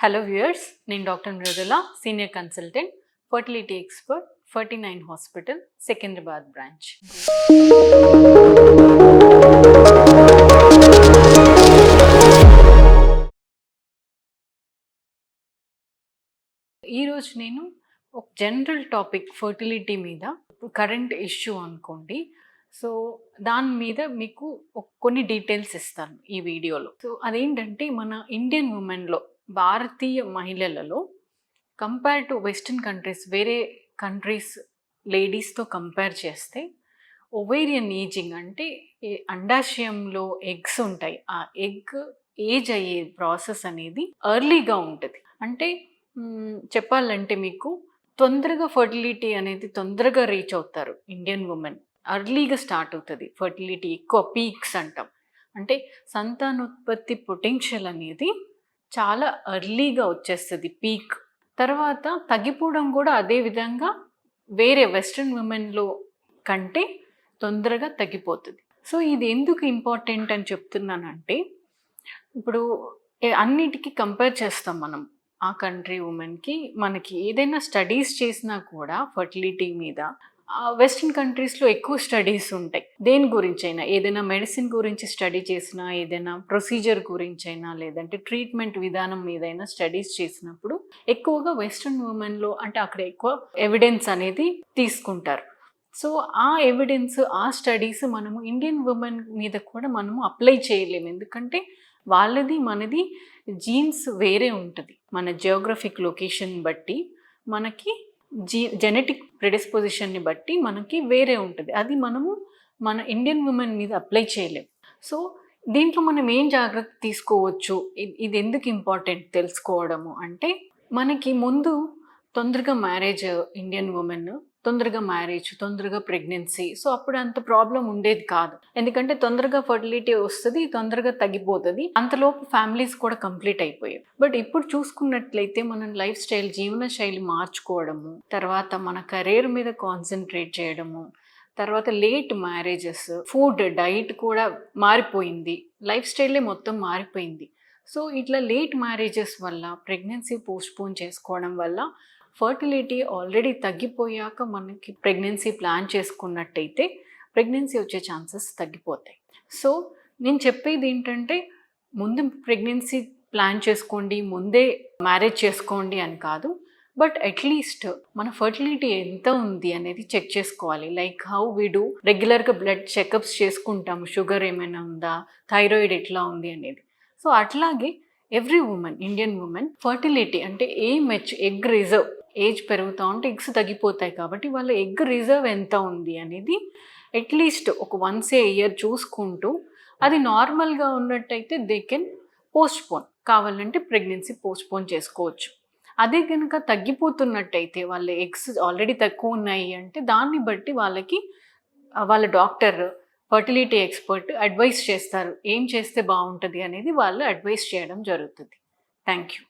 Hello viewers, నేను doctor Mridula, senior consultant, fertility expert, 49 hospital, Secunderabad branch. ఈరోజు నేను ఒక జనరల్ టాపిక్ ఫర్టిలిటీ మీద, కరెంట్ ఇష్యూ అనుకోండి. సో దాని మీద మీకు కొన్ని డీటెయిల్స్ ఇస్తాను ఈ వీడియోలో. సో అదేంటంటే, మన ఇండియన్ ఉమెన్లో, భారతీయ మహిళలలో కంపేర్ టు వెస్టర్న్ కంట్రీస్, వేరే కంట్రీస్ లేడీస్తో కంపేర్ చేస్తే ఒవేరియన్ ఏజింగ్ అంటే అండాశయంలో ఎగ్స్ ఉంటాయి, ఆ ఎగ్ ఏజ్ అయ్యే ప్రాసెస్ అనేది ఎర్లీగా ఉంటుంది. అంటే చెప్పాలంటే మీకు తొందరగా ఫర్టిలిటీ అనేది తొందరగా రీచ్ అవుతారు ఇండియన్ ఉమెన్. ఎర్లీగా స్టార్ట్ అవుతుంది ఫర్టిలిటీ, ఎక్కువ పీక్స్ అంటాం. అంటే సంతానోత్పత్తి పొటెన్షియల్ అనేది చాలా ఎర్లీగా వచ్చేస్తుంది పీక్. తర్వాత తగ్గిపోవడం కూడా అదే విధంగా వేరే వెస్ట్రన్ ఉమెన్లో కంటే తొందరగా తగ్గిపోతుంది. సో ఇది ఎందుకు ఇంపార్టెంట్ అని చెప్తున్నానంటే, ఇప్పుడు అన్నిటికీ కంపేర్ చేస్తాం మనం. ఆ కంట్రీ ఉమెన్కి మనకి ఏదైనా స్టడీస్ చేసినా కూడా ఫర్టిలిటీ మీద వెస్ట్రన్ కంట్రీస్లో ఎక్కువ స్టడీస్ ఉంటాయి. దేని గురించి అయినా, ఏదైనా మెడిసిన్ గురించి స్టడీ చేసినా, ఏదైనా ప్రొసీజర్ గురించి అయినా, లేదంటే ట్రీట్మెంట్ విధానం మీదైనా స్టడీస్ చేసినప్పుడు ఎక్కువగా వెస్ట్రన్ ఉమెన్లో అంటే అక్కడ ఎక్కువ ఎవిడెన్స్ అనేది తీసుకుంటారు. సో ఆ ఎవిడెన్స్, ఆ స్టడీస్ మనము ఇండియన్ ఉమెన్ మీద కూడా మనము అప్లై చేయలేము. ఎందుకంటే వాళ్ళది మనది జీన్స్ వేరే ఉంటుంది. మన జియోగ్రఫిక్ లొకేషన్ బట్టి మనకి జెనెటిక్ ప్రెడిస్పోజిషన్ని బట్టి మనకి వేరే ఉంటుంది. అది మనము మన ఇండియన్ ఉమెన్ మీద అప్లై చేయలేం. సో దీంట్లో మనం ఏం జాగ్రత్త తీసుకోవచ్చు, ఇది ఎందుకు ఇంపార్టెంట్ తెలుసుకోవడము అంటే, మనకి ముందు తొందరగా మ్యారేజ్, ఇండియన్ ఉమెన్ తొందరగా మ్యారేజ్, తొందరగా ప్రెగ్నెన్సీ. సో అప్పుడు అంత ప్రాబ్లం ఉండేది కాదు. ఎందుకంటే తొందరగా ఫర్టిలిటీ వస్తుంది, తొందరగా తగ్గిపోతుంది. అంతలోపు ఫ్యామిలీస్ కూడా కంప్లీట్ అయిపోయాయి. బట్ ఇప్పుడు చూసుకున్నట్లయితే మనం లైఫ్ స్టైల్, జీవన శైలి మార్చుకోవడము, తర్వాత మన కెరీర్ మీద కాన్సన్ట్రేట్ చేయడము, తర్వాత లేట్ మ్యారేజెస్, ఫుడ్ డైట్ కూడా మారిపోయింది, లైఫ్ స్టైలే మొత్తం మారిపోయింది. సో ఇట్లా లేట్ మ్యారేజెస్ వల్ల, ప్రెగ్నెన్సీ పోస్ట్పోన్ చేసుకోవడం వల్ల ఫర్టిలిటీ ఆల్రెడీ తగ్గిపోయాక మనకి ప్రెగ్నెన్సీ ప్లాన్ చేసుకున్నట్టయితే ప్రెగ్నెన్సీ వచ్చే ఛాన్సెస్ తగ్గిపోతాయి. సో నేను చెప్పేది ఏంటంటే, ముందు ప్రెగ్నెన్సీ ప్లాన్ చేసుకోండి, ముందే మ్యారేజ్ చేసుకోండి అని కాదు. బట్ అట్లీస్ట్ మన ఫర్టిలిటీ ఎంత ఉంది అనేది చెక్ చేసుకోవాలి. లైక్ హౌ వి డూ రెగ్యులర్గా బ్లడ్ చెకప్స్ చేసుకుంటాము, షుగర్ ఏమైనా ఉందా, థైరాయిడ్ ఎట్లా ఉంది అనేది. సో అట్లాగే every women, Indian women fertility అంటే ఎగ్ రిజర్వ్, ఏజ్ పెరుగుతూ ఉంటే ఎగ్స్ తగ్గిపోతాయి కాబట్టి వాళ్ళ ఎగ్ రిజర్వ్ ఎంత ఉంది అనేది అట్లీస్ట్ ఒక వన్స్ ఏ ఇయర్ చూసుకుంటూ, అది నార్మల్గా ఉన్నట్టయితే దే కెన్ పోస్ట్పోన్, కావాలంటే ప్రెగ్నెన్సీ పోస్ట్పోన్ చేసుకోవచ్చు. అదే కనుక తగ్గిపోతున్నట్టయితే, వాళ్ళ ఎగ్స్ ఆల్రెడీ తక్కువ ఉన్నాయి అంటే దాన్ని బట్టి వాళ్ళకి వాళ్ళ డాక్టర్, ఫర్టిలిటీ ఎక్స్పర్ట్ అడ్వైస్ చేస్తారు, ఏం చేస్తే బాగుంటుంది అనేది వాళ్ళు అడ్వైస్ చేయడం జరుగుతుంది. Thank you.